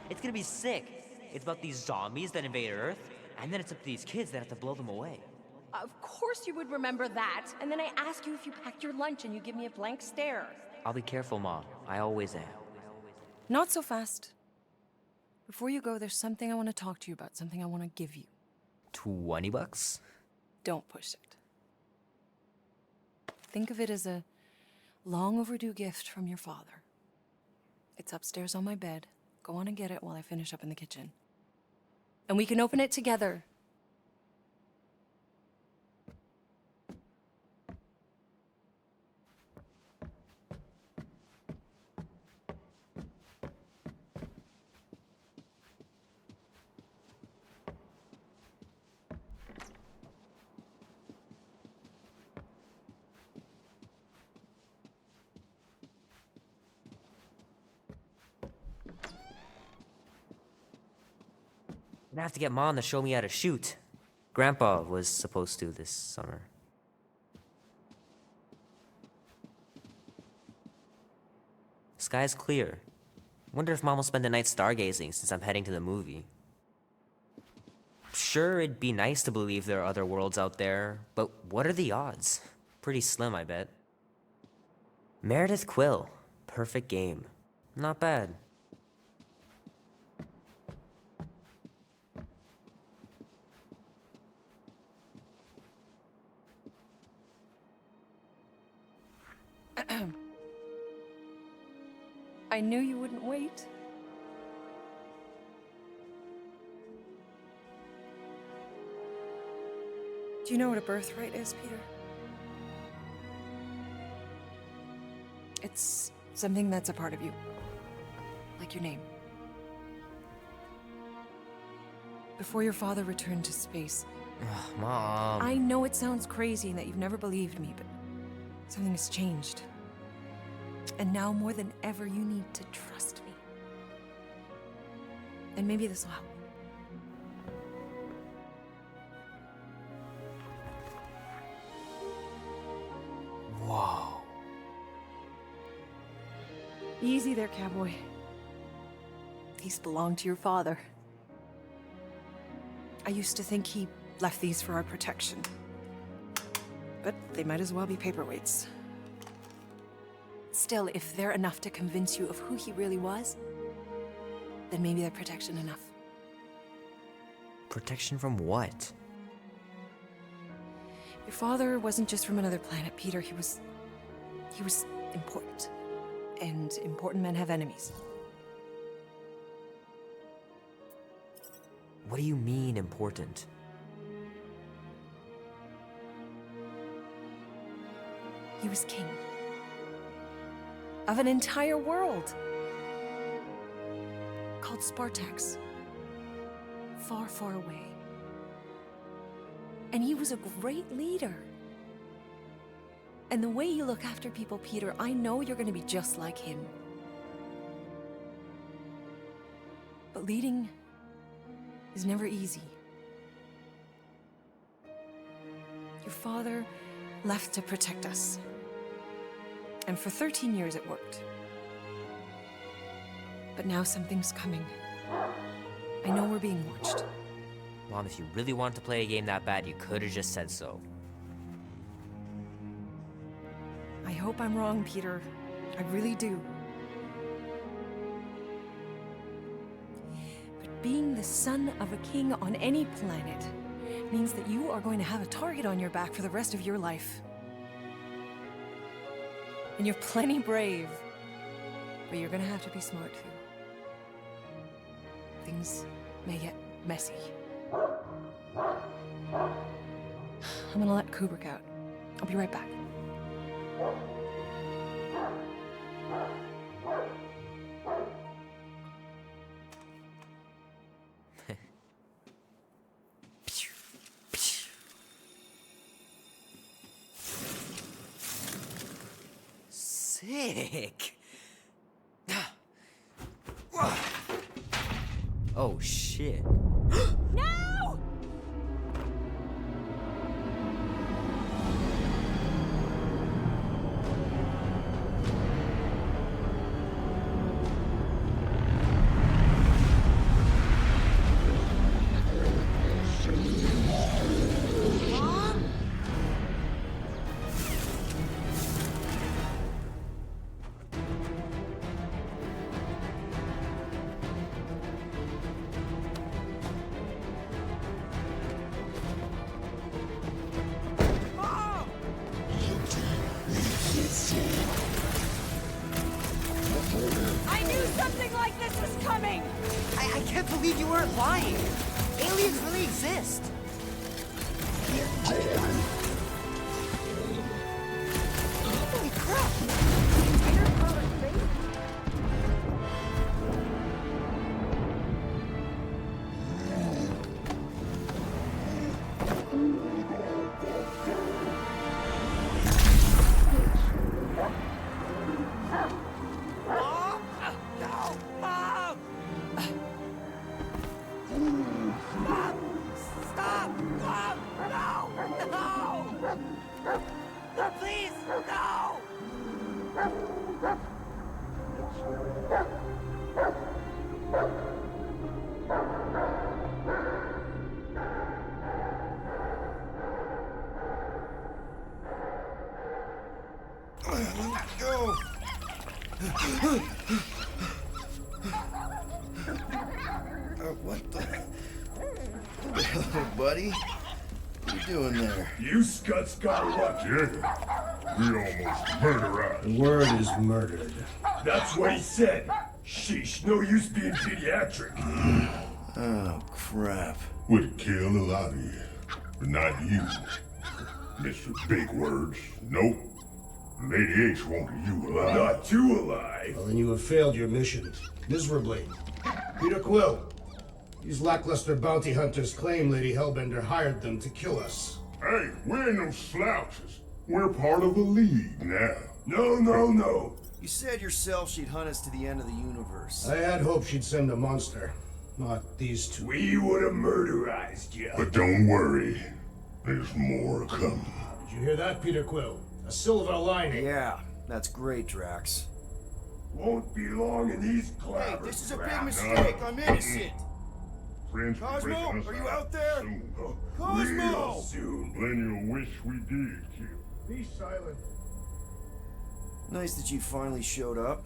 It's gonna be sick. It's about these zombies that invade Earth, and then it's up to these kids that have to blow them away. Of course you would remember that. And then I ask you if you packed your lunch and you give me a blank stare. I'll be careful, Mom. I always am. Not so fast. Before you go, there's something I want to talk to you about, something I want to give you. $20? Don't push it. Think of it as a long overdue gift from your father. It's upstairs on my bed. Go on and get it while I finish up in the kitchen. And we can open it together. I have to get Mom to show me how to shoot. Grandpa was supposed to this summer. Sky's clear. Wonder if Mom will spend the night stargazing since I'm heading to the movie. Sure, it'd be nice to believe there are other worlds out there, but what are the odds? Pretty slim, I bet. Meredith Quill. Perfect game. Not bad. I knew you wouldn't wait. Do you know what a birthright is, Peter? It's something that's a part of you. Like your name. Before your father returned to space. Ugh, Mom. I know it sounds crazy and that you've never believed me, but something has changed. And now more than ever, you need to trust me. And maybe this will help. Whoa. Easy there, cowboy. These belong to your father. I used to think he left these for our protection. But they might as well be paperweights. Still, if they're enough to convince you of who he really was, then maybe they're protection enough. Protection from what? Your father wasn't just from another planet, Peter. He was important. And important men have enemies. What do you mean, important? He was king. Of an entire world. Called Spartax. Far, far away. And he was a great leader. And the way you look after people, Peter, I know you're going to be just like him. But leading is never easy. Your father left to protect us. And for 13 years it worked. But now something's coming. I know we're being watched. Mom, if you really wanted to play a game that bad, you could have just said so. I hope I'm wrong, Peter. I really do. But being the son of a king on any planet means that you are going to have a target on your back for the rest of your life. And you're plenty brave. But you're gonna have to be smart too. Things may get messy. I'm gonna let Kubrick out. I'll be right back. Sick. Oh shit. No! can't believe you weren't lying. Aliens really exist. Holy crap! Go! What the hell, buddy? What are you doing there? You scuts got lucky. We almost murdered. The word is murdered. That's what he said. Sheesh, no use being pediatric. Oh, crap. Would kill a lot of you, but not you. Mr. Big Words. Nope. Lady H wanted you alive. Not too alive. Well, then you have failed your mission. Miserably. Peter Quill. These lackluster bounty hunters claim Lady Hellbender hired them to kill us. Hey, we ain't no slouches. We're part of the League now. No. You said yourself she'd hunt us to the end of the universe. I had hoped she'd send a monster, not these two. We would have murderized you. But don't worry. There's more coming. Did you hear that, Peter Quill? A silver lining. Yeah, that's great, Drax. Won't be long in these Hey, clappers. this is a big mistake. I'm innocent. Friends will break Cosmo, us are you out out there? Soon. Cosmo! Real soon. Then you'll wish we did, kid. Be silent. Nice that you finally showed up.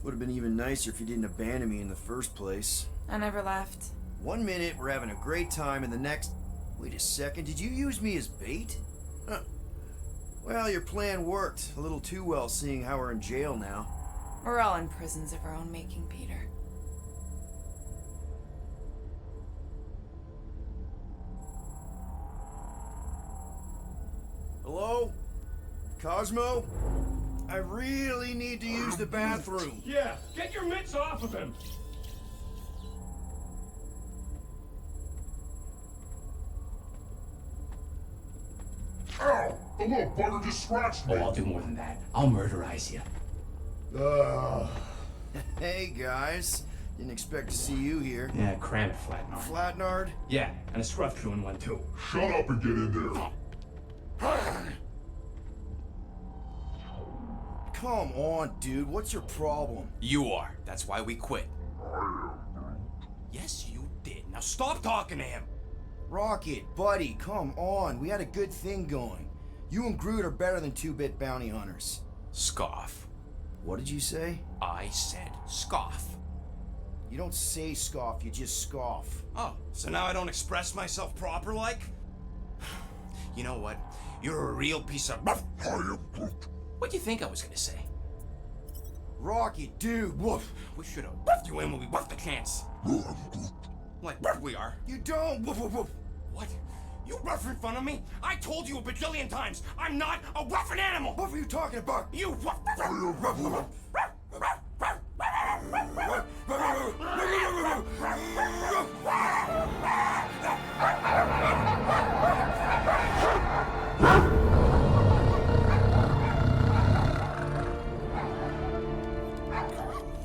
Would have been even nicer if you didn't abandon me in the first place. I never left. 1 minute, we're having a great time, and the next... Wait a second, did you use me as bait? Huh. Well, your plan worked. A little too well, seeing how we're in jail now. We're all in prisons of our own making, Peter. Hello? Cosmo? I really need to use the bathroom. Yeah, get your mitts off of him. Ow! The little bugger just scratched me. Oh, I'll do more than that. I'll murderize you. Hey, guys. Didn't expect to see you here. Yeah, cram it, Flatnard. Flatnard? Yeah, and a scruff crew in one too. Shut up and get in there. Come on, dude. What's your problem? You are. That's why we quit. Yes, you did. Now stop talking to him. Rocket, buddy, come on. We had a good thing going. You and Groot are better than two-bit bounty hunters. Scoff. What did you say? I said scoff. You don't say scoff, you just scoff. Oh, so now I don't express myself proper like? You know what? You're a real piece of... What do you think I was gonna say? Rocket, dude, woof. We should have buffed you in when we buffed the chance. Like we are. You don't, woof, woof, woof. What? You rough in front of me? I told you a bajillion times, I'm not a rough animal! What were you talking about? You rough...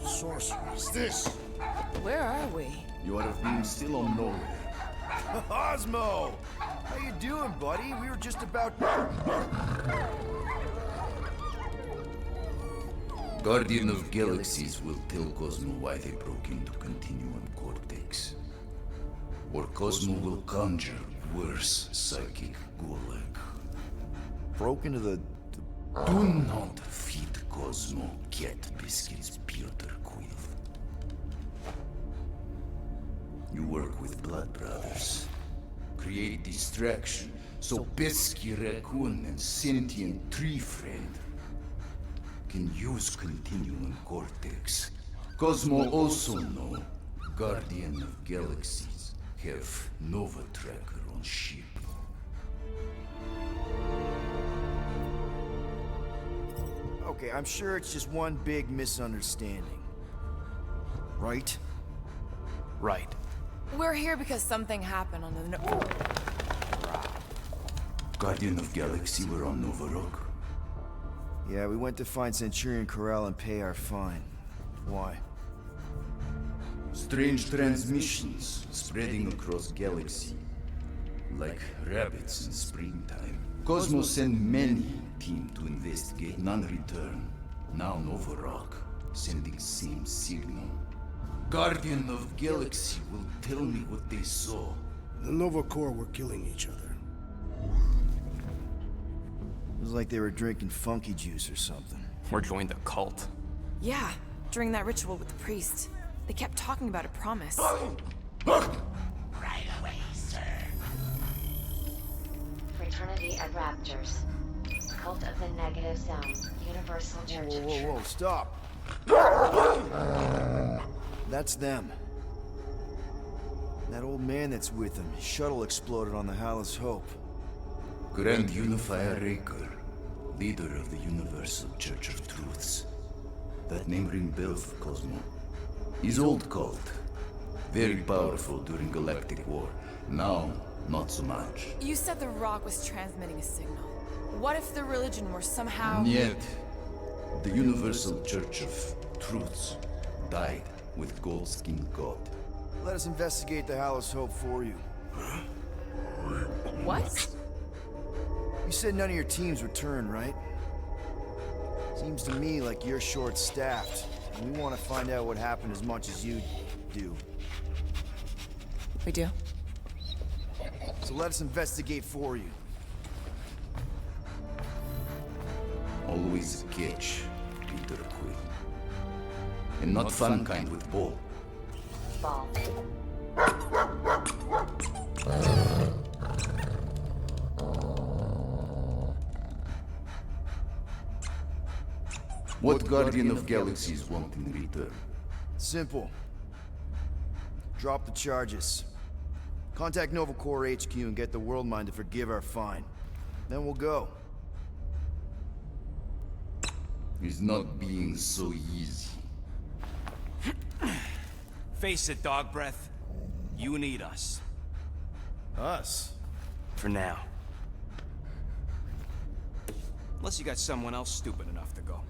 Sorcery is this? Where are we? You have been still on nowhere. Cosmo! How you doing, buddy? We were just about... Guardian of Galaxies will tell Cosmo why they broke into Continuum Cortex. Or Cosmo will conjure worse psychic gulag. Broke into the... Do not feed Cosmo cat biscuits, Peter Quill. You work with Blood Brothers. Create distraction so Pesky Raccoon and Sentient Tree Friend can use Continuum Cortex. Cosmo also know Guardian of Galaxies have Nova Tracker on ship. Okay, I'm sure it's just one big misunderstanding. Right? Right. We're here because something happened on the Guardian of Galaxy were on Nova Rock. Yeah, we went to find Centurion Corral and pay our fine. Why? Strange transmissions spreading across galaxy. Like rabbits in springtime. Cosmos sent many team to investigate, none return. Now Nova Rock, sending same signal. Guardian of Galaxy will tell me what they saw. The Nova Corps were killing each other. It was like they were drinking funky juice or something. Or joined a cult. Yeah, during that ritual with the priest. They kept talking about a promise. Right away, sir. Fraternity of Raptors. Cult of the Negative Zone. Universal Church of Truth. Whoa, stop! That's them. That old man that's with them. His shuttle exploded on the Hallis Hope. Grand Unifier Raker, leader of the Universal Church of Truths. That name ring bell for Cosmo. His old cult. Very powerful during Galactic War. Now, not so much. You said the rock was transmitting a signal. What if the religion were somehow... Yet, the Universal Church of Truths died with Gold-Skinned God. Let us investigate the Hallis Hope for you. What? You said none of your teams returned, right? Seems to me like you're short-staffed, and we want to find out what happened as much as you do. We do? So let us investigate for you. Always a catch, Peter Quill. And not fun kind with ball. Ball. What Guardian of Galaxies want in return? Simple. Drop the charges. Contact Nova Corps HQ and get the World Mind to forgive our fine. Then we'll go. It's not being so easy. Face it, dog breath. You need us. Us? For now. Unless you got someone else stupid enough to go.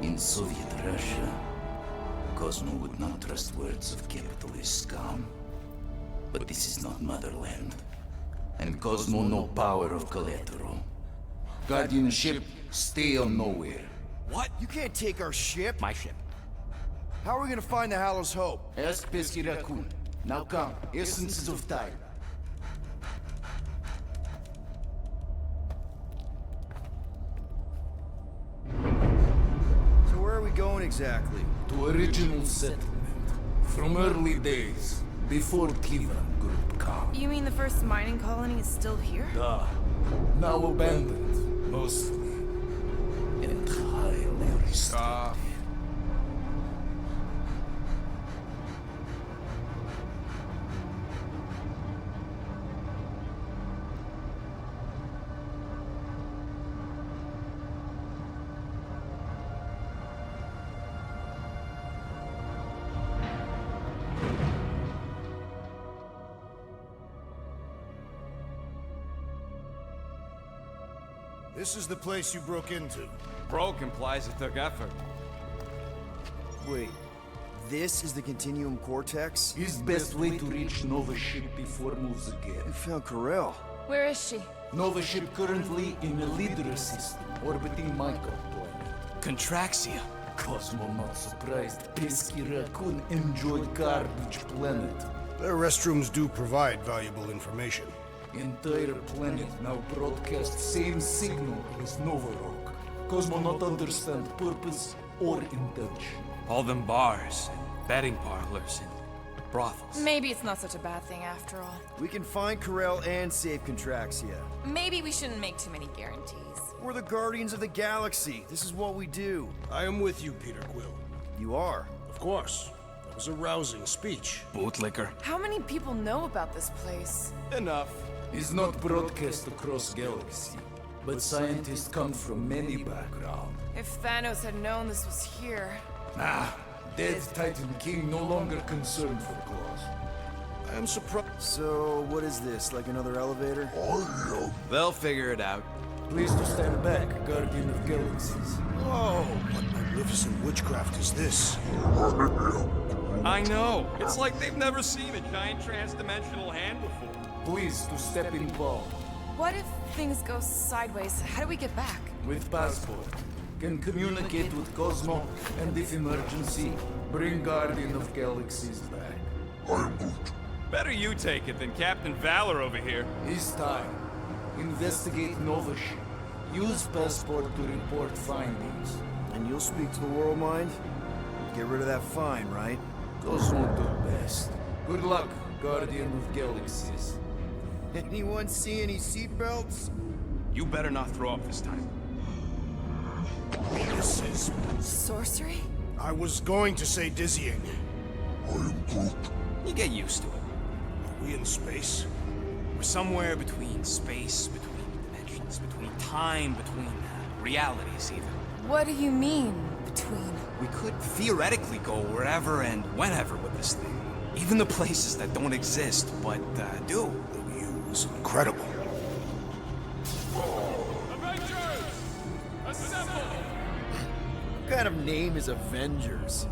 In Soviet Russia, Cosmo would not trust words of capitalist scum. But this is not motherland. And Cosmo no power of collateral. Guardianship, stay on nowhere. What? You can't take our ship? My ship. How are we gonna find the Hallis Hope? Ask Pesky Raccoon. Now come, essences of time. So where are we going exactly? To original settlement. From early days, before Cleveland Group come. You mean the first mining colony is still here? Duh. Now abandoned, mostly. And highly restricted. This is the place you broke into. Broke implies it took effort. Wait, this is the Continuum Cortex? His best way to reach Nova ship before moves again. You found Corel. Where is she? Nova ship currently in a leader system, orbiting Michael planet. Contraxia. Cosmo not surprised. Pesky Raccoon enjoyed garbage planet. Their restrooms do provide valuable information. Entire planet now broadcast same signal as Nova Rock. Cosmo not understand purpose or intention. All them bars and betting parlors and brothels. Maybe it's not such a bad thing after all. We can find Corel and save Contraxia. Maybe we shouldn't make too many guarantees. We're the Guardians of the Galaxy. This is what we do. I am with you, Peter Quill. You are. Of course. That was a rousing speech. Bootlicker. How many people know about this place? Enough. Is not broadcast across galaxy, but scientists come from many backgrounds. If Thanos had known this was here... Dead Titan King no longer concerned for cause. I am surprised. So, what is this? Like another elevator? They'll figure it out. Please to stand back, Guardian of Galaxies. Whoa! What magnificent witchcraft is this? I know. It's like they've never seen a giant trans-dimensional hand before. Please to step involved. What if things go sideways? How do we get back? With passport. Can communicate with Cosmo, and if emergency, bring Guardian of Galaxies back. Better you take it than Captain Valor over here. His time. Investigate Nova ship. Use passport to report findings. And you'll speak to the world mind? Get rid of that fine, right? Cosmo do best. Good luck, Guardian of Galaxies. Anyone see any seatbelts? You better not throw up this time. This is... Sorcery? I was going to say dizzying. You get used to it. Are we in space? We're somewhere between space, between dimensions, between time, between realities even. What do you mean, between? We could theoretically go wherever and whenever with this thing. Even the places that don't exist, but do. The view is incredible. What kind of name is Avengers?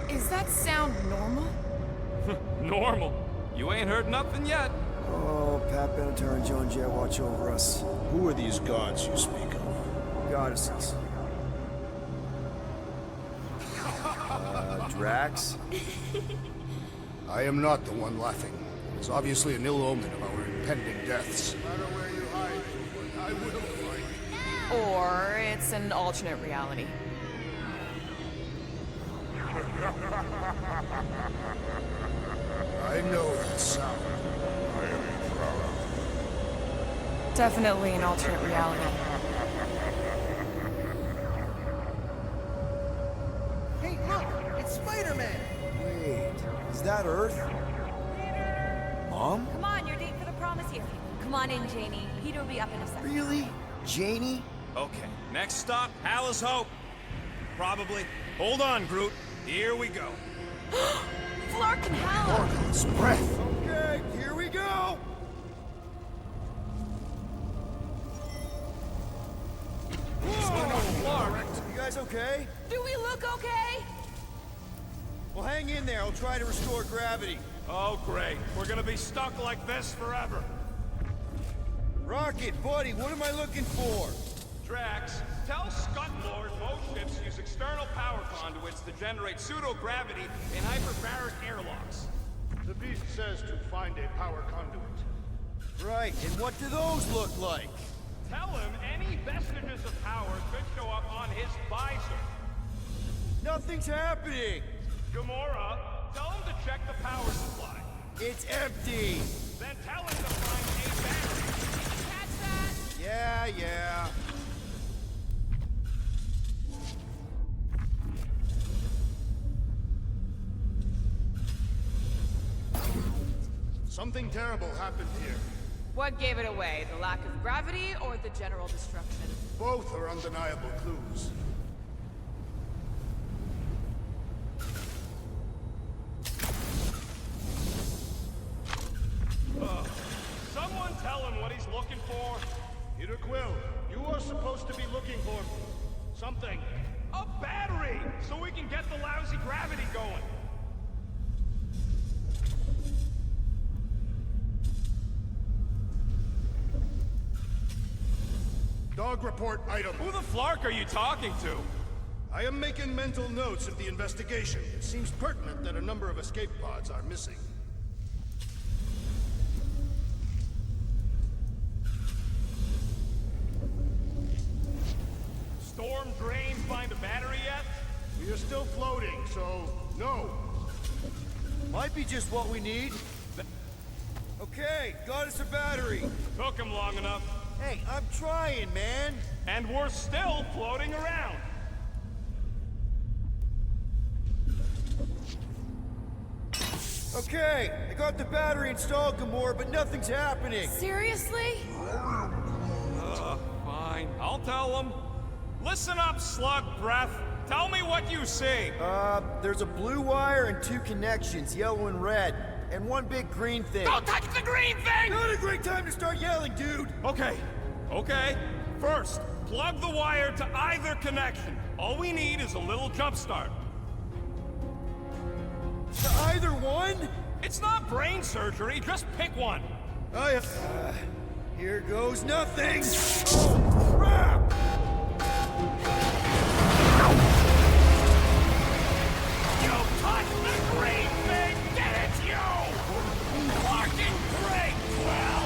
Is that sound normal? Normal. You ain't heard nothing yet. Oh, Pat Benatar and Joan Jett watch over us. Who are these gods you speak of? Goddesses. Drax? I am not the one laughing. It is obviously an ill omen of our impending deaths. No matter where you hide, I will find you. Or it's an alternate reality. I know that sound. Definitely an alternate reality. Hey, look! It's Spider-Man! Wait, is that Earth? Mom? Come on, your date for the prom is here. Come on in, Janie. Peter will be up in a second. Really? Janie? Okay, next stop, Hal's Hope. Probably. Hold on, Groot. Here we go. Flark and Hal! Orcus, breath! Okay, here we go! Whoa! You guys okay? Do we look okay? Well, hang in there. I'll try to restore gravity. Oh, great. We're gonna be stuck like this forever. Rocket, buddy, what am I looking for? Drax, tell Scutlord most ships use external power conduits to generate pseudo-gravity in hyperbaric airlocks. The beast says to find a power conduit. Right, and what do those look like? Tell him any vestiges of power could show up on his visor. Nothing's happening! Gamora, tell him to check the power supply. It's empty! Then tell him to find a battery. Catch that? Yeah. Something terrible happened here. What gave it away? The lack of gravity or the general destruction? Both are undeniable clues. Someone tell him what he's looking for. Peter Quill, you are supposed to be looking for something. A battery! So we can get the lousy gravity going. Dog report item. Who the flark are you talking to? I am making mental notes of the investigation. It seems pertinent that a number of escape pods are missing. Storm drains find a battery yet? so. No. Might be just what we need. Okay, got us a battery. Took him long enough. Hey, I'm trying, man. And we're still floating around. Okay, I got the battery installed, Gamora, but nothing's happening. Seriously? Fine. I'll tell them. Listen up, slug breath. Tell me what you see. There's a blue wire and 2 connections, yellow and red, and 1 big green thing. Don't touch the green thing! Not a great time to start yelling, dude! Okay. First, plug the wire to either connection. All we need is a little jump start. To either one? It's not brain surgery, just pick one. Here goes nothing! Oh, crap! You touched the green thing! Get it, you! Fucking great, Quill!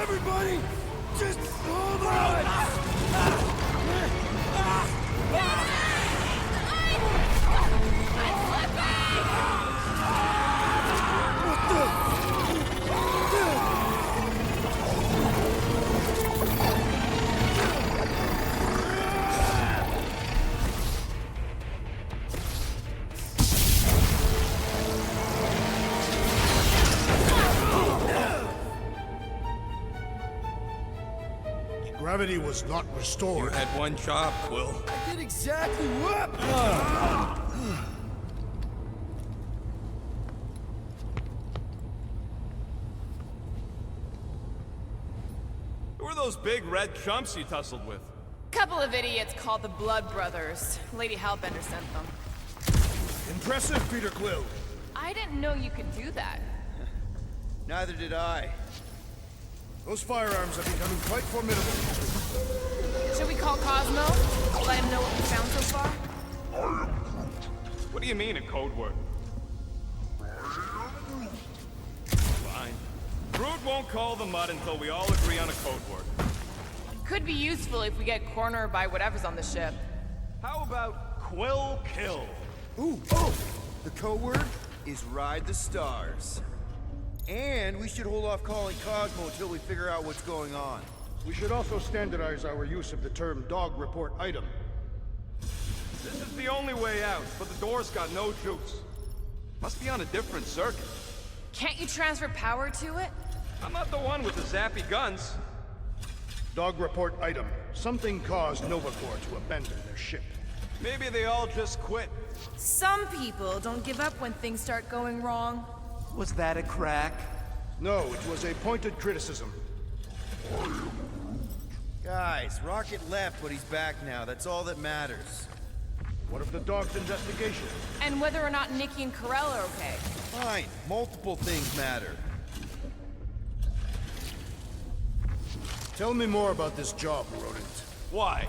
Everybody, just hold on! Gravity was not You restored. had one job, Quill. I did exactly what? Who are those big red chumps you tussled with? Couple of idiots called the Blood Brothers. Lady Hellbender sent them. Impressive, Peter Quill. I didn't know you could do that. Neither did I. Those firearms are becoming quite formidable. Should we call Cosmo? Let him know what we found so far? What do you mean, a code word? Fine. Groot won't call the mud until we all agree on a code word. Could be useful if we get cornered by whatever's on the ship. How about Quill Kill? Ooh, the code word is Ride the Stars. And we should hold off calling Cosmo until we figure out what's going on. We should also standardize our use of the term dog report item. This is the only way out, but the door's got no juice. Must be on a different circuit. Can't you transfer power to it? I'm not the one with the zappy guns. Dog report item. Something caused Nova Corps to abandon their ship. Maybe they all just quit. Some people don't give up when things start going wrong. Was that a crack? No, it was a pointed criticism. Guys, Rocket left, but he's back now. That's all that matters. What of the dog's investigation? And whether or not Nikki and Karel are okay. Fine, multiple things matter. Tell me more about this job, Rodent. Why?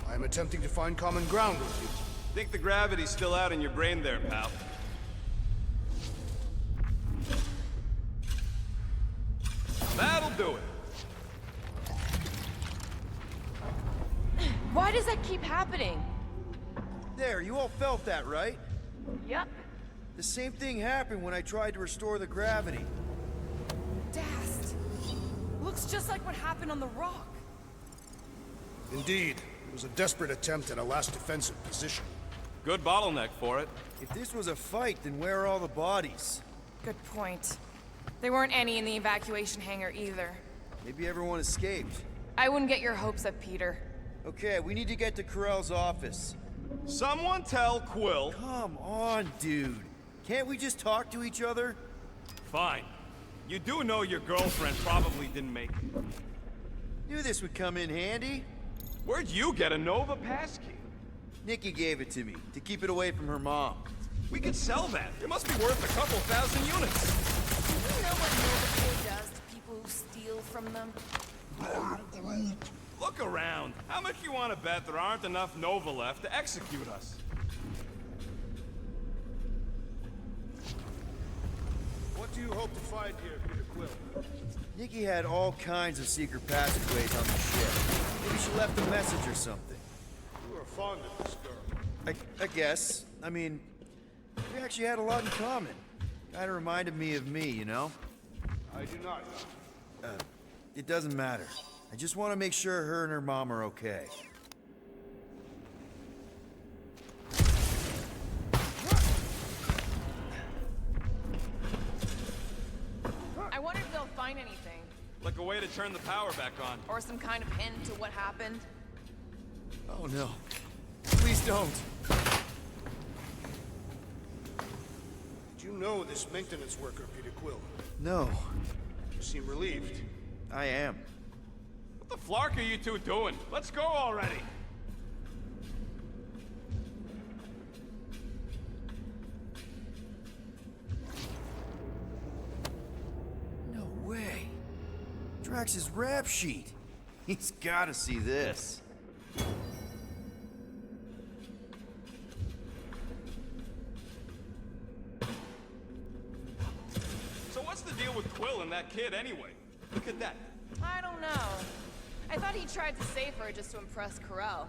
I'm attempting to find common ground with you. Think the gravity's still out in your brain there, pal. That'll do it. Why does that keep happening? There, you all felt that, right? Yep. The same thing happened when I tried to restore the gravity. Dast. Looks just like what happened on the rock. Indeed, it was a desperate attempt at a last defensive position. Good bottleneck for it. If this was a fight, then where are all the bodies? Good point. There weren't any in the evacuation hangar either. Maybe everyone escaped. I wouldn't get your hopes up, Peter. Okay, we need to get to Karel's office. Someone tell Quill. Come on, dude. Can't we just talk to each other? Fine. You do know your girlfriend probably didn't make it. Knew this would come in handy. Where'd you get a Nova passkey? Nikki gave it to me, to keep it away from her mom. We could sell that. It must be worth a couple thousand units. Do you know what Nova Corps does to people who steal from them? Look around. How much you want to bet there aren't enough Nova left to execute us? What do you hope to find here, Peter Quill? Nikki had all kinds of secret passageways on the ship. Maybe she left a message or something. fond of this girl. I guess. I mean, we actually had a lot in common. Kinda reminded me of me, you know? I do not. It doesn't matter. I just want to make sure her and her mom are okay. I wonder if they'll find anything. Like a way to turn the power back on. Or some kind of hint to what happened. Oh no. Please don't. Did you know this maintenance worker, Peter Quill? No. You seem relieved. I am. What the flark are you two doing? Let's go already. No way. Drax's rap sheet. He's gotta see this. So what's the deal with Quill and that kid anyway? Look at that. I don't know. I thought he tried to save her just to impress Carell.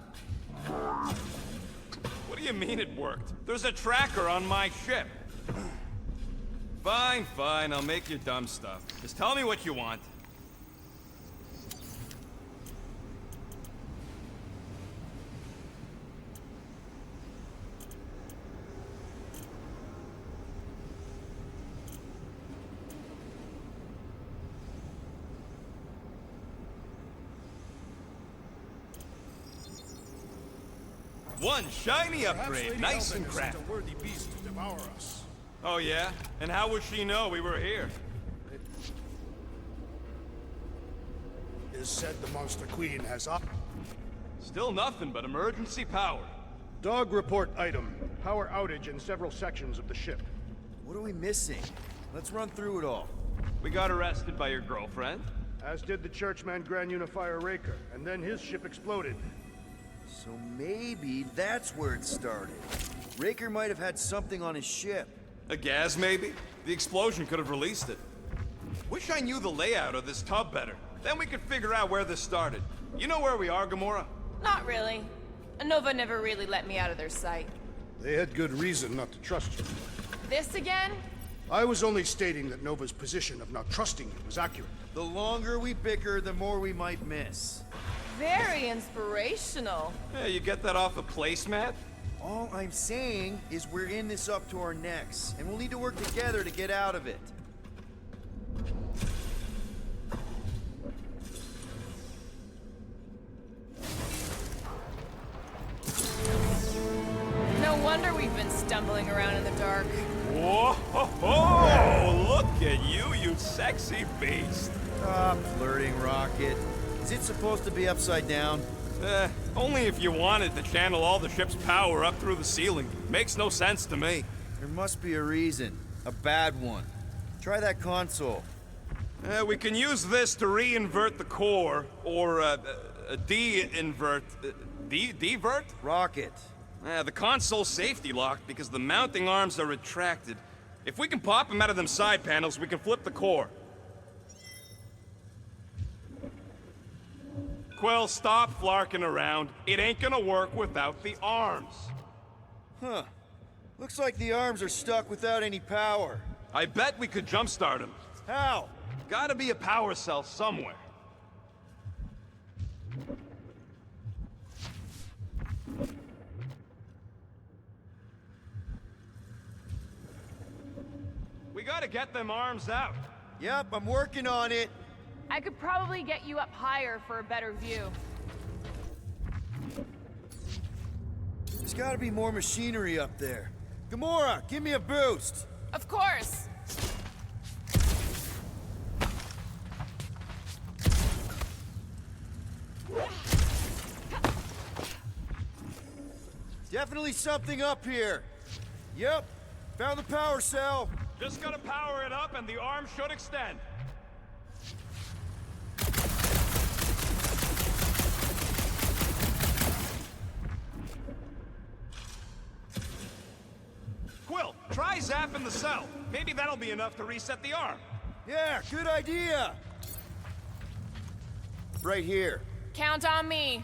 What do you mean it worked? There's a tracker on my ship. Fine, fine, I'll make your dumb stuff. Just tell me what you want. One shiny upgrade, nice and crafty. A worthy beast to devour us. Oh yeah? And how would she know we were here? It is said the Monster Queen has Still nothing but emergency power. Dog report item. Power outage in several sections of the ship. What are we missing? Let's run through it all. We got arrested by your girlfriend. As did the churchman Grand Unifier Raker, and then his ship exploded. So maybe that's where it started. Raker might have had something on his ship. A gas, maybe? The explosion could have released it. Wish I knew the layout of this tub better. Then we could figure out where this started. You know where we are, Gamora? Not really. Nova never really let me out of their sight. They had good reason not to trust you. This again? I was only stating that Nova's position of not trusting you was accurate. The longer we bicker, the more we might miss. Very inspirational. Yeah, you get that off a placemat? All I'm saying is we're in this up to our necks, and we'll need to work together to get out of it. No wonder we've been stumbling around in the dark. Whoa! Ho, ho! Look at you, you sexy beast! Stop flirting, Rocket. Is it supposed to be upside down? Only if you wanted to channel all the ship's power up through the ceiling. Makes no sense to me. There must be a reason. A bad one. Try that console. We can use this to re-invert the core, or, de-invert... Divert? Rocket. The console's safety locked because the mounting arms are retracted. If we can pop them out of them side panels, we can flip the core. Quill, stop flarking around. It ain't gonna work without the arms. Huh. Looks like the arms are stuck without any power. I bet we could jumpstart them. How? Gotta be a power cell somewhere. We gotta get them arms out. Yep, I'm working on it. I could probably get you up higher for a better view. There's gotta be more machinery up there. Gamora, give me a boost. Of course! Definitely something up here. Yep, found the power cell. Just gotta power it up and the arm should extend. Quill, try zapping the cell. Maybe that'll be enough to reset the arm. Yeah, good idea. Right here. Count on me.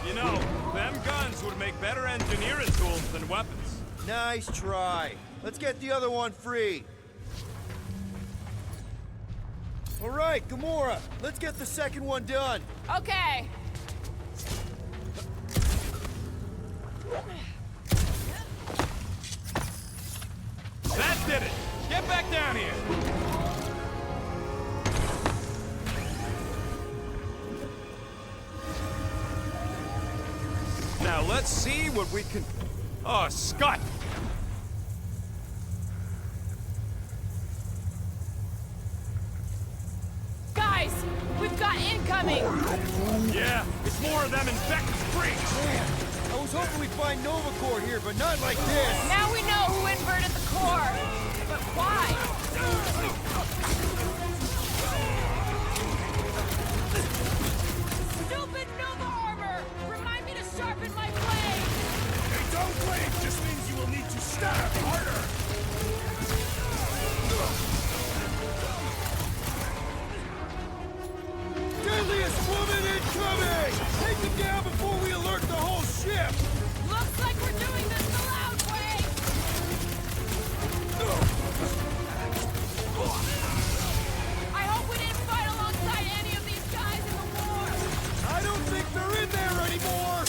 You know, them guns would make better engineering tools than weapons. Nice try. Let's get the other one free. All right, Gamora, let's get the second one done. Okay. That did it! Get back down here! Now let's see what we can... Oh, Scott! Guys, we've got incoming! Yeah, it's more of them infected freaks! Man, I was hoping we'd find Nova Corps here, but not like this. Now we know who inverted the core. But why? Stupid Nova armor! Remind me to sharpen my blade! Hey, don't blade just means you will need to stab harder! Deadliest woman incoming! Take him down before we alert the whole ship! Looks like we're doing this the loud way! I hope we didn't fight alongside any of these guys in the war! I don't think they're in there anymore!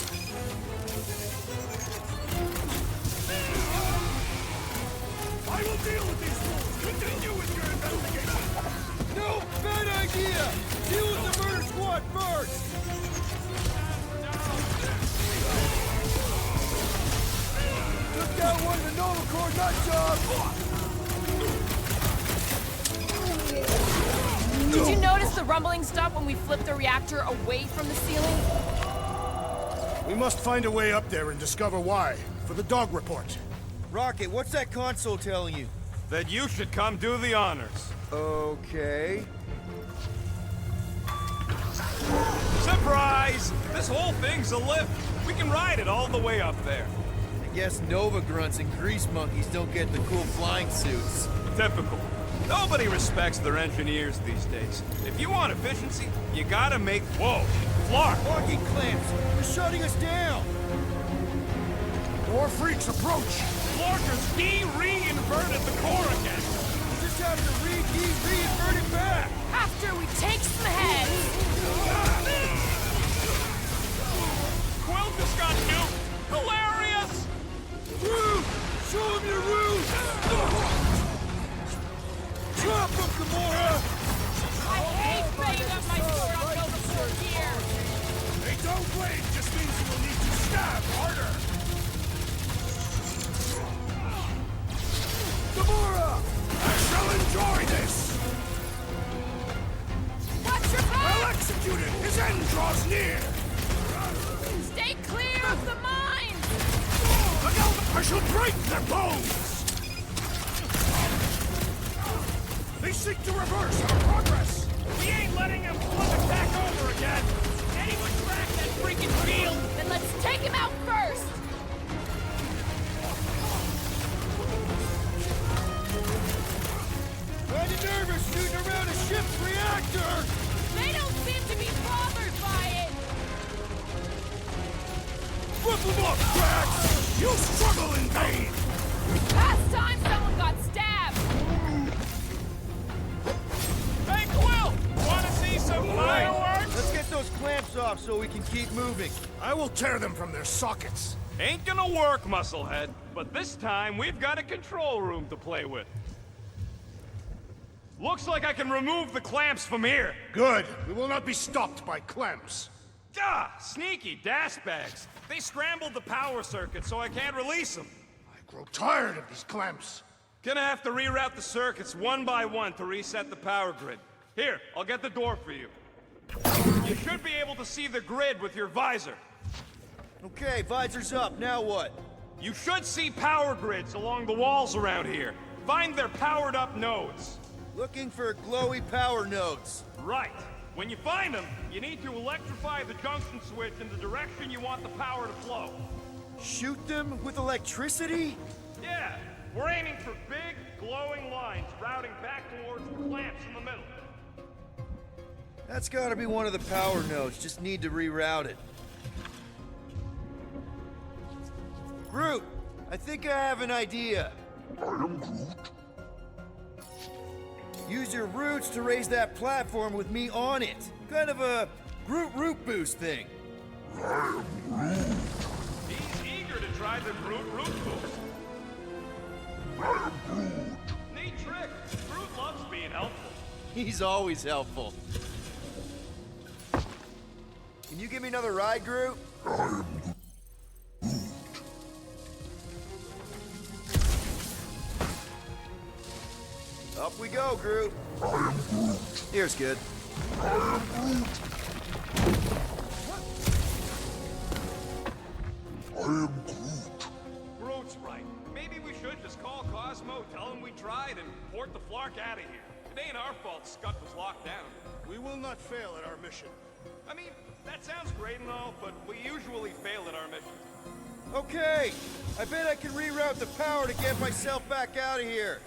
I will deal with these fools! Continue with your investigation! No, bad idea! Deal with the murder squad first! Took down one of the Nova Corps nut jobs! Did you notice the rumbling stop when we flipped the reactor away from the ceiling? We must find a way up there and discover why, for the dog report. Rocket, what's that console telling you? That you should come do the honors. Okay. Surprise! This whole thing's a lift. We can ride it all the way up there. I guess Nova grunts and grease monkeys don't get the cool flying suits. Typical. Nobody respects their engineers these days. If you want efficiency, you gotta make... Whoa! Clark! Parking clamps! They're shutting us down! More freaks approach! Clarker's de-reinverted the core again! We just have to reinvert it back! After we take some heads! Quill just got nuked! Hilarious! Groot! Show him your roots! Drop him, Gamora! I hate banging up my sword on Nova Corps gear! Hey, don't blade just means you will need to stab harder! Gamora! I shall enjoy this! Watch your back! Well executed! His end draws near! Stay clear of the mines! Look out! I shall break their bones! They seek to reverse our progress! We ain't letting him flip it back over again! Anyone track that freaking field? Then let's take him out first! Kinda nervous shooting around a ship's reactor! They don't seem to be bothered by it! Flip them off, Drax! You struggle in vain! Last time someone got stabbed! Hey, Quill! Wanna see some fireworks? Let's get those clamps off so we can keep moving. I will tear them from their sockets. Ain't gonna work, Musclehead. But this time, we've got a control room to play with. Looks like I can remove the clamps from here. Good. We will not be stopped by clamps. Ah, sneaky dash bags. They scrambled the power circuit, so I can't release them. I grow tired of these clamps. Gonna have to reroute the circuits one by one to reset the power grid. Here, I'll get the door for you. You should be able to see the grid with your visor. Okay, visor's up. Now what? You should see power grids along the walls around here. Find their powered-up nodes. Looking for glowy power nodes. Right. When you find them, you need to electrify the junction switch in the direction you want the power to flow. Shoot them with electricity? Yeah, we're aiming for big, glowing lines routing back towards the clamps in the middle. That's gotta be one of the power nodes. Just need to reroute it. Groot, I think I have an idea. I am Groot. Use your roots to raise that platform with me on it. Kind of a Groot root boost thing. I am Groot. He's eager to try the Groot root boost. I am Groot. Neat trick. Groot loves being helpful. He's always helpful. Can you give me another ride, Groot? I am Groot. Up we go, Groot. I am Groot. Here's good. I am Groot. I am Groot. Groot's right. Maybe we should just call Cosmo, tell him we tried, and port the Flark out of here. It ain't our fault Scott was locked down. We will not fail at our mission. I mean, that sounds great and all, but we usually fail at our mission. Okay, I bet I can reroute the power to get myself back out of here.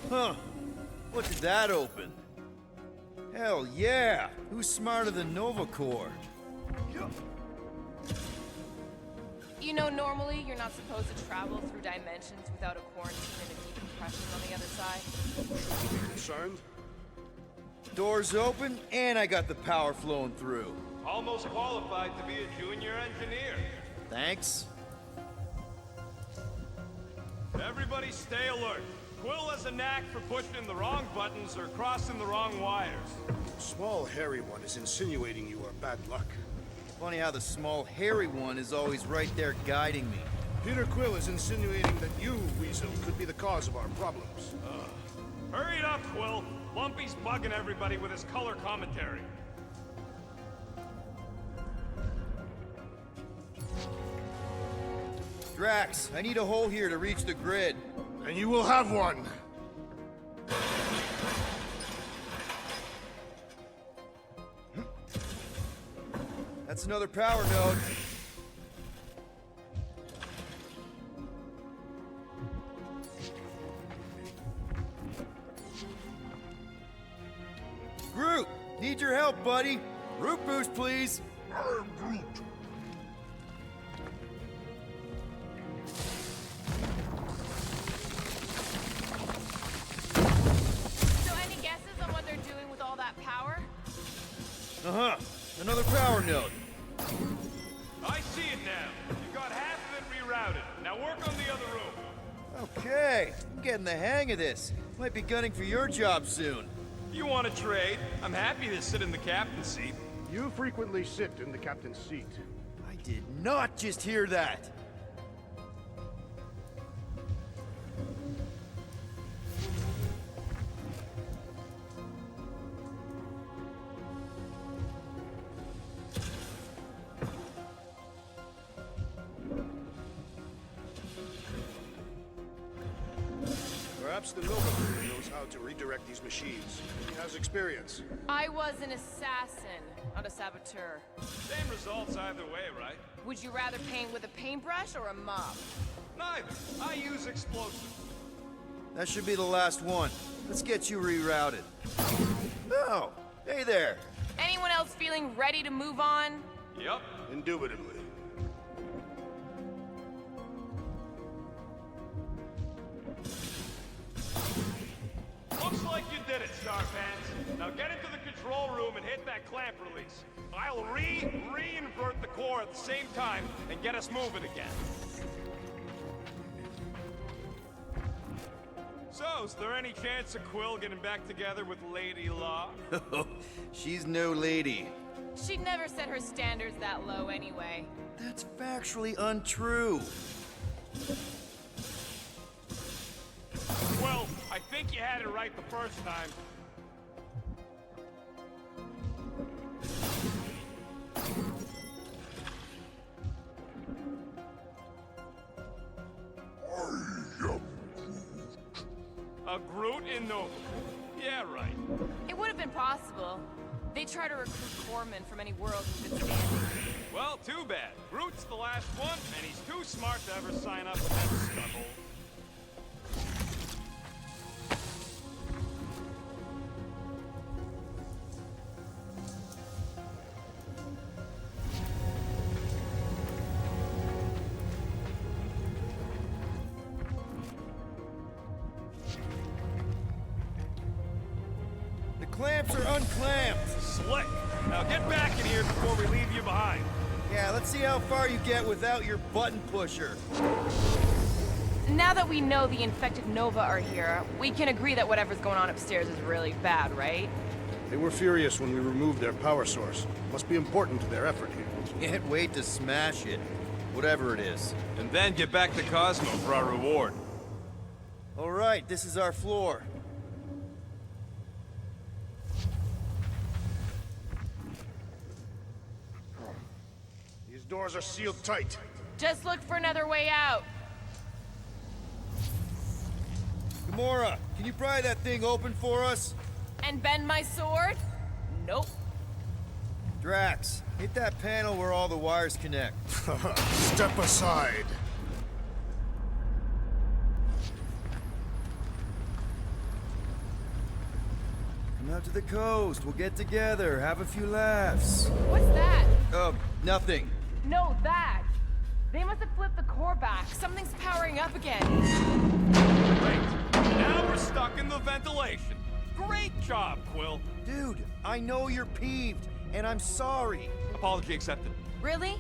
Huh, what did that open? Hell yeah, who's smarter than Nova Corps? You know, normally you're not supposed to travel through dimensions without a quarantine and a decompression on the other side. Should we be concerned? Doors open, and I got the power flowing through. Almost qualified to be a junior engineer. Thanks. Everybody stay alert. Quill has a knack for pushing the wrong buttons or crossing the wrong wires. Small hairy one is insinuating you are bad luck. Funny how the small hairy one is always right there guiding me. Peter Quill is insinuating that you, Weasel, could be the cause of our problems. Hurry it up, Quill. Lumpy's bugging everybody with his color commentary. Drax, I need a hole here to reach the grid. And you will have one! That's another power node. Groot, need your help, buddy. Root boost, please. I am Groot. So any guesses on what they're doing with all that power? Uh-huh. Another power node. I see it now. You got half of it rerouted. Now work on the other room. Okay, I'm getting the hang of this. Might be gunning for your job soon. You want to trade? I'm happy to sit in the captain's seat. You frequently sit in the captain's seat. I did not just hear that. Perhaps the Nova Corps knows how to redirect these machines. He has experience. I was an assassin, not a saboteur. Same results either way, right? Would you rather paint with a paintbrush or a mop? Neither. I use explosives. That should be the last one. Let's get you rerouted. Oh, hey there. Anyone else feeling ready to move on? Yep. Indubitably. Looks like you did it, Starpants. Now get into the control room and hit that clamp release. I'll re-invert the core at the same time and get us moving again. So, is there any chance of Quill getting back together with Lady Law? She's no lady. She'd never set her standards that low anyway. That's factually untrue. Well, I think you had it right the first time. A Groot in Nova. Yeah, right. It would have been possible. They try to recruit corpsmen from any world in good standing. Well, too bad. Groot's the last one, and he's too smart to ever sign up with that scuttle. unclamped. Slick. Now get back in here before we leave you behind. Yeah, let's see how far you get without your button pusher. Now that we know the infected Nova are here, we can agree that whatever's going on upstairs is really bad, right? They were furious when we removed their power source. Must be important to their effort here. Can't wait to smash it. Whatever it is. And then get back to Cosmo for our reward. All right, this is our floor. These doors are sealed tight. Just look for another way out. Gamora, can you pry that thing open for us? And bend my sword? Nope. Drax, hit that panel where all the wires connect. Step aside. Come out to the coast. We'll get together, have a few laughs. What's that? Nothing. No, that. They must have flipped the core back. Something's powering up again. Great. Now we're stuck in the ventilation. Great job, Quill. Dude, I know you're peeved, and I'm sorry. Apology accepted. Really?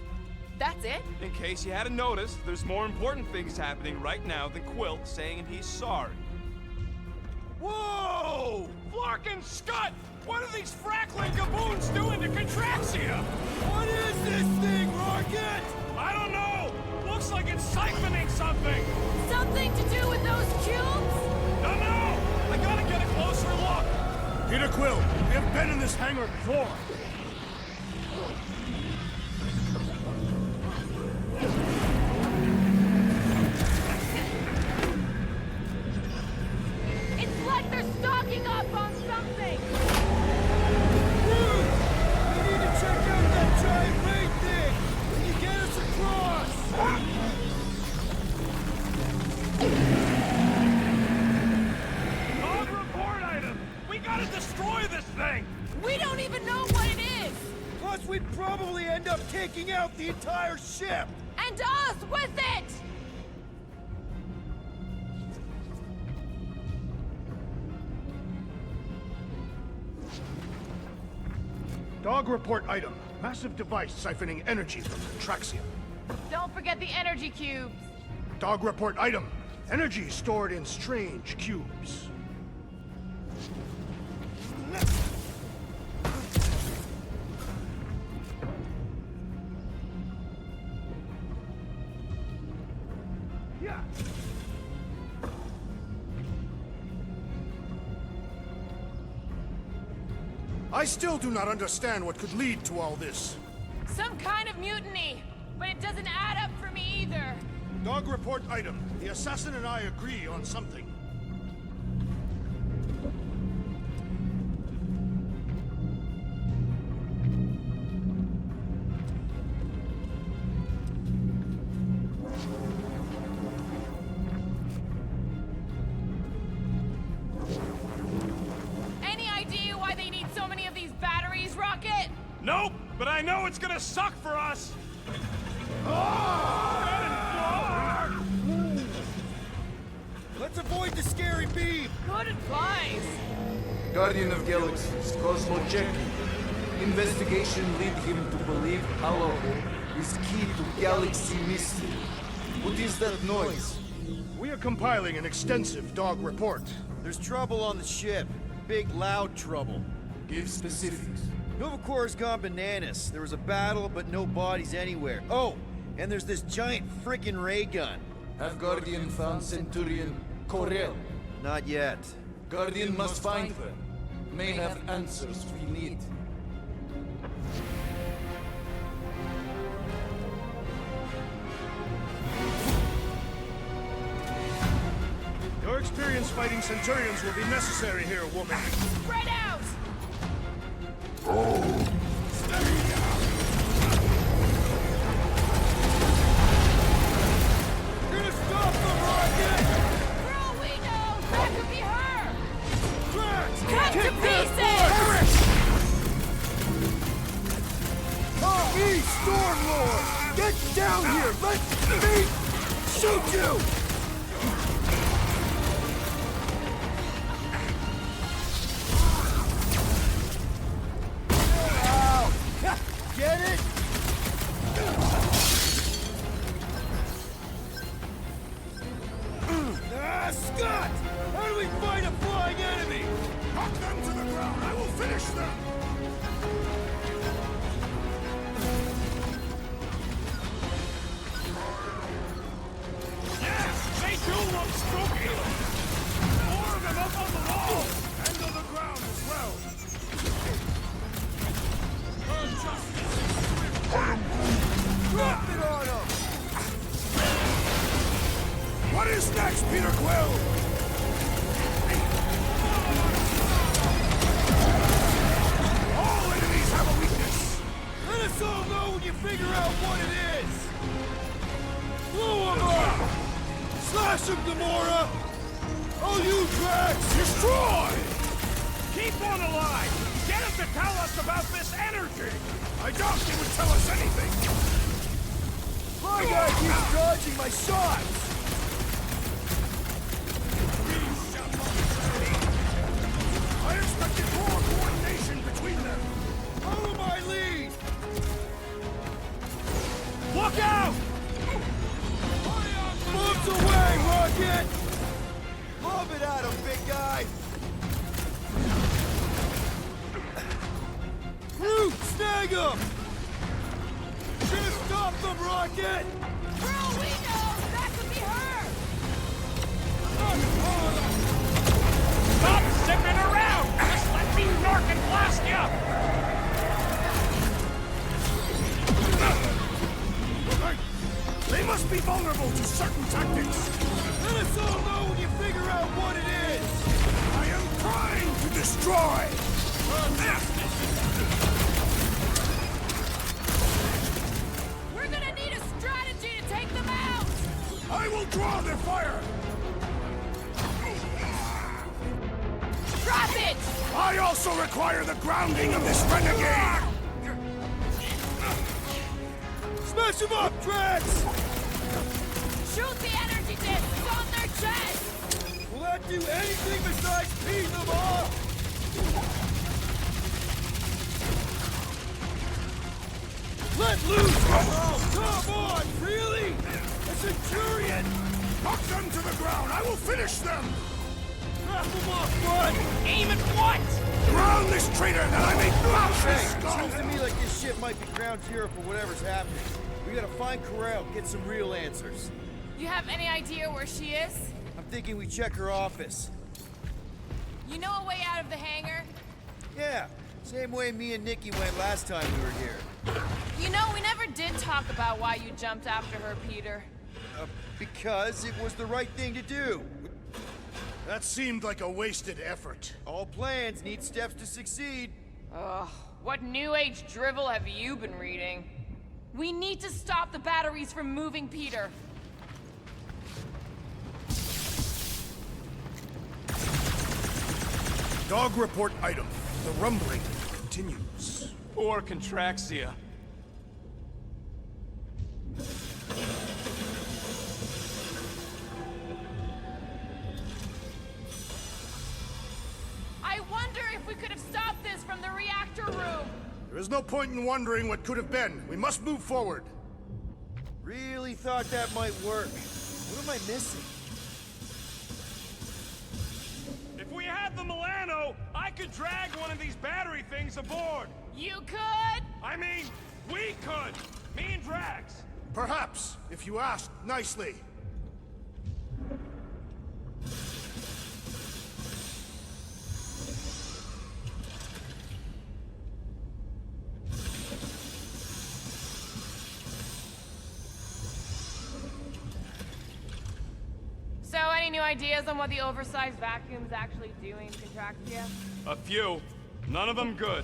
That's it? In case you hadn't noticed, there's more important things happening right now than Quill saying he's sorry. Whoa! Flarkin' Scud! What are these frackling gaboons doing to Contraxia? What is this thing, Rocket? I don't know! Looks like it's siphoning something! Something to do with those cubes? Don't know! I gotta get a closer look! Peter Quill, we have been in this hangar before. It's like they're stocking up on something! Groot! We need to check out that giant raid thing! Can you get us across? Dog report item! We gotta destroy this thing! We don't even know what it is! Plus, we'd probably end up taking out the entire ship! And us with it! Dog report item. Massive device siphoning energy from Contraxia. Don't forget the energy cubes. Dog report item. Energy stored in strange cubes. I still do not understand what could lead to all this. Some kind of mutiny, but it doesn't add up for me either. Dog report item. The assassin and I agree on something. Any idea why they need so many of these batteries, Rocket? Nope, but I know it's gonna suck for us! Let's avoid the scary beam! Good advice. Guardian of Galaxies, Cosmo checking. Investigation lead him to believe Hollow is key to galaxy mystery. What is that noise? We are compiling an extensive dog report. There's trouble on the ship. Big, loud trouble. Give specifics. Nova Corps gone bananas. There was a battle, but no bodies anywhere. Oh, and there's this giant frickin' ray gun. Have Guardian found Centurion Corel? Not yet. Guardian must find her. May have answers we need. Your experience fighting Centurions will be necessary here, woman. Spread out. You're gonna stop them, Rocket! For all we know, that could be her. Drax! Cut to kick that pieces! Oh, me, Stormlord! Get down here! Let me shoot you! Peter Quill! All enemies have a weakness! Let us all know when you figure out what it is! Blow him up! Slash him, Gamora! Oh, you Drax! Destroy! Keep one alive! Get him to tell us about this energy! I doubt he would tell us anything! My guy keeps dodging my shots! I expected more coordination between them! Follow my lead! Look out! Moves away, Rocket! Lob it at him, big guy! Groot, snag him! Should've stopped them, Rocket! Bro, we know! That could be her! Stop zipping around! Just let me narc and blast you! They must be vulnerable to certain tactics! Let us all know when you figure out what it is! I am trying to destroy! We're gonna need a strategy to take them out! I will draw their fire! Drop it! I also require the grounding of this renegade! Smash him up, Drax! Shoot the energy discs on their chest! Will that do anything besides beat them off? Let loose! Oh, come on! Really? A Centurion! Knock them to the ground! I will finish them! Wrap them up, bud! Aim at what? Ground this traitor that I may blast Hey, his skull! seems to me like this ship might be ground zero for whatever's happening. We gotta find Corel, get some real answers. You have any idea where she is? I'm thinking we check her office. You know a way out of the hangar? Yeah, same way me and Nikki went last time we were here. You know, we never did talk about why you jumped after her, Peter. Because it was the right thing to do. That seemed like a wasted effort. All plans need steps to succeed. Ugh, what new age drivel have you been reading? We need to stop the batteries from moving Peter. Dog report item. The rumbling continues. Poor Contraxia. I wonder if we could have stopped this from the reactor room. There is no point in wondering what could have been. We must move forward. Really thought that might work. What am I missing? If we had the Milano, I could drag one of these battery things aboard. You could? I mean, we could. Me and Drax. Perhaps, if you ask nicely. So, any new ideas on what the oversized vacuum's actually doing to Contraxia? A few. None of them good.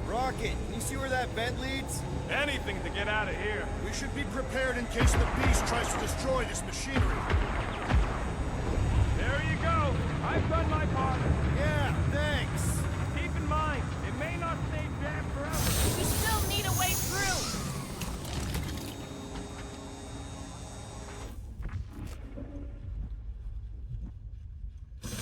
Rocket, can you see where that vent leads? Anything to get out of here. We should be prepared in case the beast tries to destroy this machinery. There you go. I've done my part. Yeah, thanks. Keep in mind, it may not stay jammed forever. We still need a way through.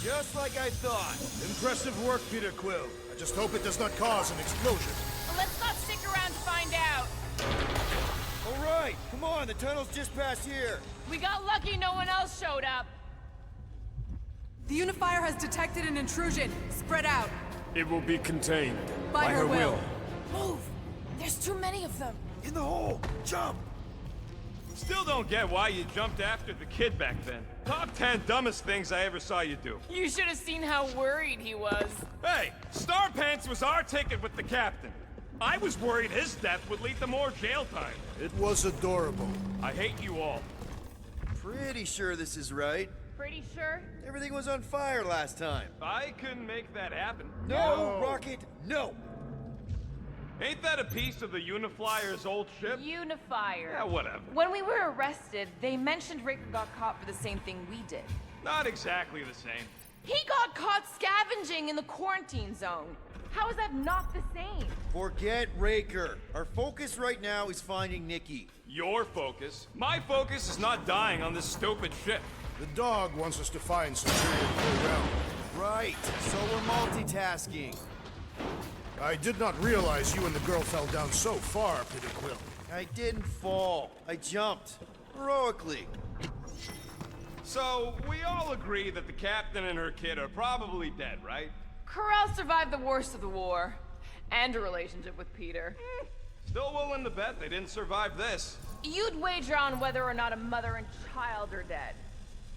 Just like I thought. Impressive work, Peter Quill. I just hope it does not cause an explosion. But let's not stick around to find out. All right, come on, the tunnel's just past here. We got lucky no one else showed up. The Unifier has detected an intrusion. Spread out. It will be contained. By her will. Move! There's too many of them. In the hole, jump! Still don't get why you jumped after the kid back then. Top 10 dumbest things I ever saw you do. You should have seen how worried he was. Hey, Star Pants was our ticket with the captain. I was worried his death would lead to more jail time. It was adorable. I hate you all. Pretty sure this is right. Pretty sure? Everything was on fire last time. I couldn't make that happen. No, Rocket, no! Ain't that a piece of the Uniflyer's old ship? Unifier. Yeah, whatever. When we were arrested, they mentioned Raker got caught for the same thing we did. Not exactly the same. He got caught scavenging in the quarantine zone. How is that not the same? Forget Raker. Our focus right now is finding Nikki. Your focus. My focus is not dying on this stupid ship. The dog wants us to find Superior Full Realm. Right, so we're multitasking. I did not realize you and the girl fell down so far, Peter Quill. I didn't fall. I jumped. Heroically. So, we all agree that the captain and her kid are probably dead, right? Corral survived the worst of the war. And a relationship with Peter. Still willing to bet they didn't survive this. You'd wager on whether or not a mother and child are dead.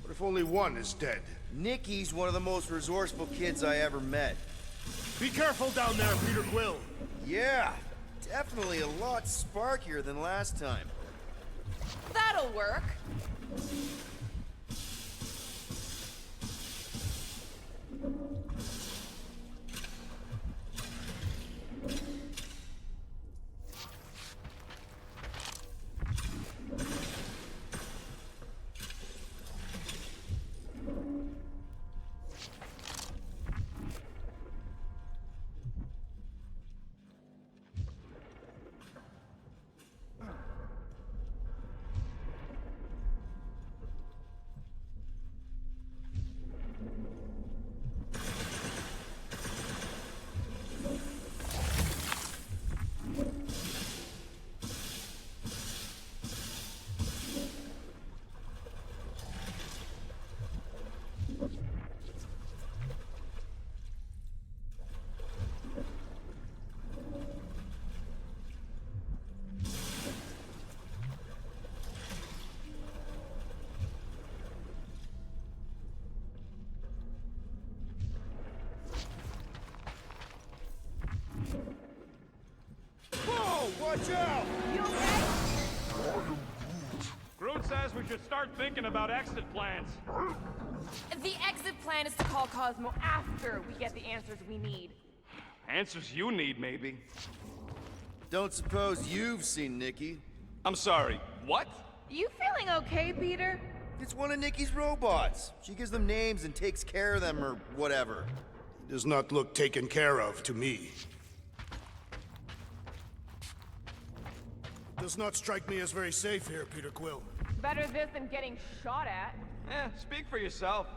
What if only one is dead? Nikki's one of the most resourceful kids I ever met. Be careful down there, Peter Quill. Yeah, definitely a lot sparkier than last time. That'll work. Watch out! You okay? Groot says we should start thinking about exit plans. The exit plan is to call Cosmo after we get the answers we need. Answers you need, maybe. Don't suppose you've seen Nikki? I'm sorry, what? You feeling okay, Peter? It's one of Nikki's robots. She gives them names and takes care of them or whatever. He does not look taken care of to me. Does not strike me as very safe here, Peter Quill. Better this than getting shot at. Speak for yourself.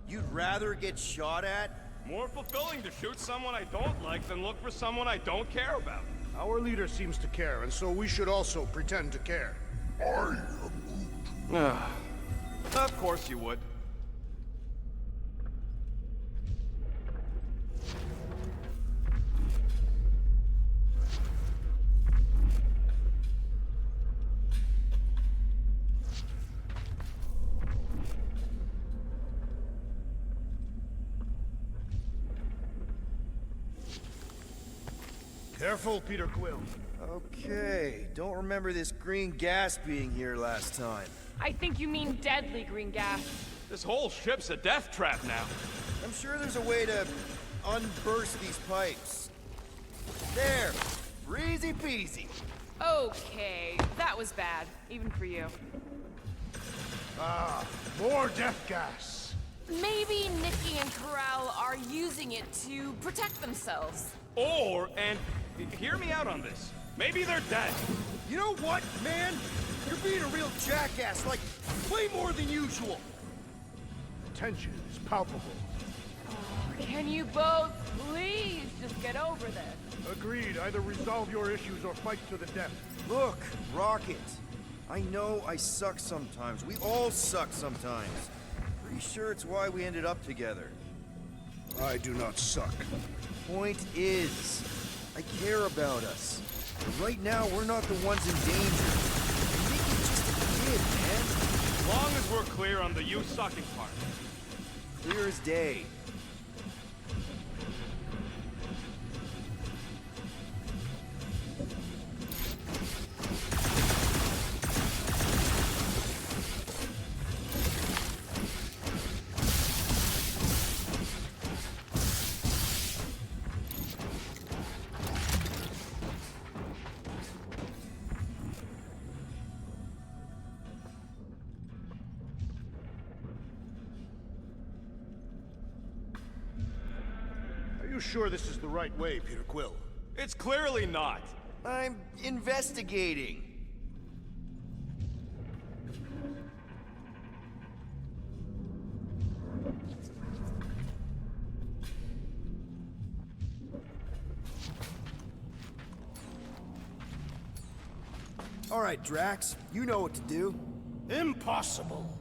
You'd rather get shot at? More fulfilling to shoot someone I don't like than look for someone I don't care about. Our leader seems to care, and so we should also pretend to care. I am Groot. Of course you would. Careful, Peter Quill. Okay, don't remember this green gas being here last time. I think you mean deadly green gas. This whole ship's a death trap now. I'm sure there's a way to unburst these pipes. There, easy peasy. Okay, that was bad, even for you. Ah, more death gas. Maybe Nikki and Corral are using it to protect themselves. And hear me out on this. Maybe they're dead. You know what, man? You're being a real jackass, like, way more than usual. The tension is palpable. Can you both please just get over this? Agreed. Either resolve your issues or fight to the death. Look, Rocket. I know I suck sometimes. We all suck sometimes. Pretty sure it's why we ended up together. I do not suck. Point is, I care about us. But right now, we're not the ones in danger. And Nikki's just a kid, man. As long as we're clear on the you sucking part. Clear as day. you sure this is the right way, Peter Quill? It's clearly not. I'm investigating. All right, Drax, you know what to do. Impossible!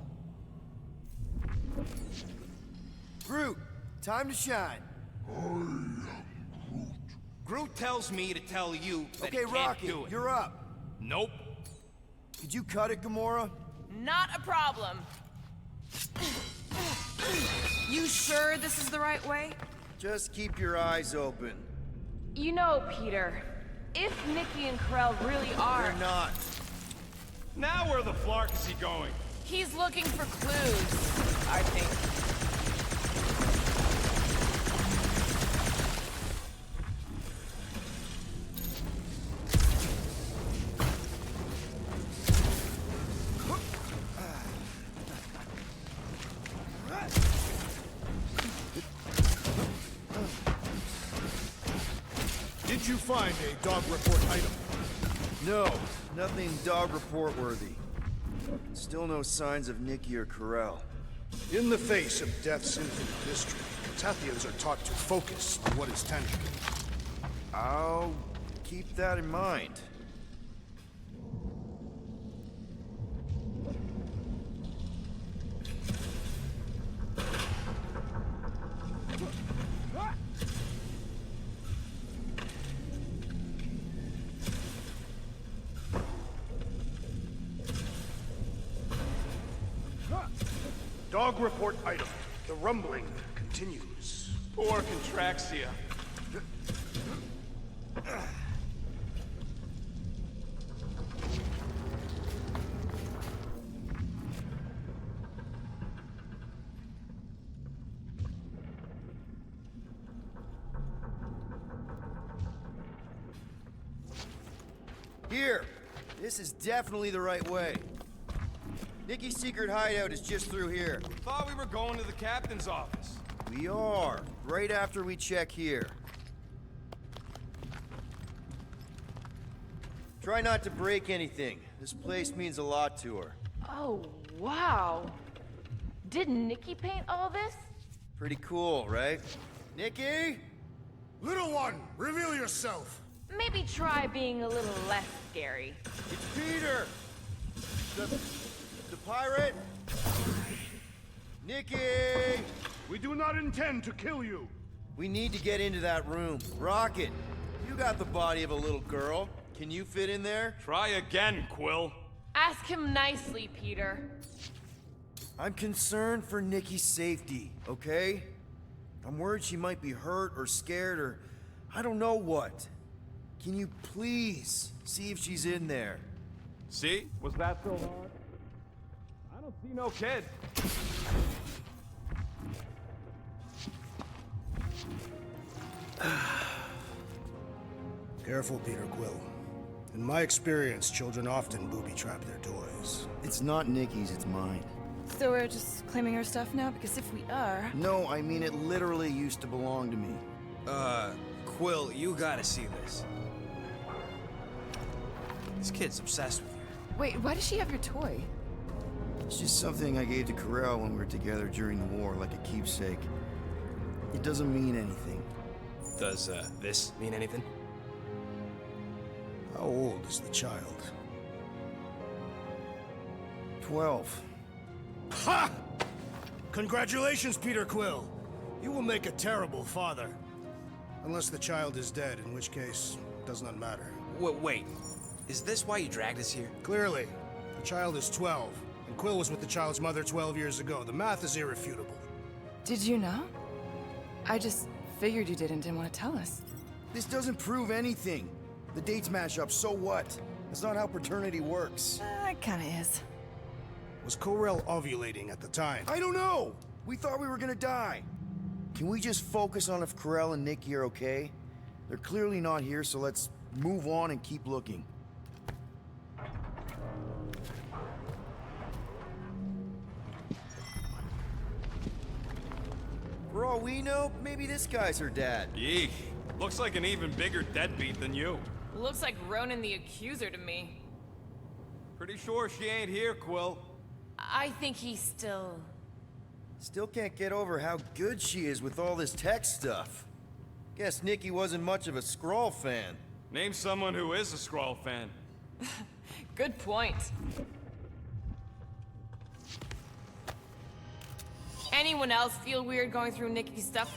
Groot, time to shine. Groot tells me to tell you that Okay, he can't Rocket, do it. you're up. Nope. Could you cut it, Gamora? Not a problem. You sure this is the right way? Just keep your eyes open. You know, Peter, if Nikki and Krell really are... They're not. Now where the flark is he going? He's looking for clues, I think. Did you find a dog report item? No, nothing dog report worthy. Still no signs of Nikki or Corell. In the face of Death's infinite mystery, Tathians are taught to focus on what is tangible. I'll keep that in mind. Dog report item. The rumbling continues. Poor Contraxia. Here! This is definitely the right way. Nikki's secret hideout is just through here. Thought we were going to the captain's office. We are, right after we check here. Try not to break anything. This place means a lot to her. Oh, wow. Did Nikki paint all this? Pretty cool, right? Nikki? Little one, reveal yourself! Maybe try being a little less scary. It's Peter! The pirate? Nikki! We do not intend to kill you. We need to get into that room. Rocket, you got the body of a little girl. Can you fit in there? Try again, Quill. Ask him nicely, Peter. I'm concerned for Nikki's safety, okay? I'm worried she might be hurt or scared or I don't know what. Can you please see if she's in there? See? Was that so hard? I don't see no kid. Careful, Peter Quill. In my experience, children often booby-trap their toys. It's not Nikki's, it's mine. So we're just claiming her stuff now? Because if we are... No, I mean it literally used to belong to me. Quill, you gotta see this. This kid's obsessed with you. Wait, why does she have your toy? It's just something I gave to Corell when we were together during the war, like a keepsake. It doesn't mean anything. Does, this mean anything? How old is the child? 12. Ha! Congratulations, Peter Quill. You will make a terrible father. Unless the child is dead, in which case, it does not matter. Wait. Is this why you dragged us here? Clearly. The child is 12, and Quill was with the child's mother 12 years ago. The math is irrefutable. Did you know? I just figured you didn't want to tell us. This doesn't prove anything. The dates match up, so what? That's not how paternity works. It kinda is. Was Corell ovulating at the time? I don't know! We thought we were gonna die. Can we just focus on if Corell and Nikki are okay? They're clearly not here, so let's move on and keep looking. For all we know, maybe this guy's her dad. Yeesh. Looks like an even bigger deadbeat than you. Looks like Ronan the Accuser to me. Pretty sure she ain't here, Quill. I think he's still... Still can't get over how good she is with all this tech stuff. Guess Nikki wasn't much of a Skrull fan. Name someone who is a Skrull fan. Good point. Anyone else feel weird going through Nikki's stuff?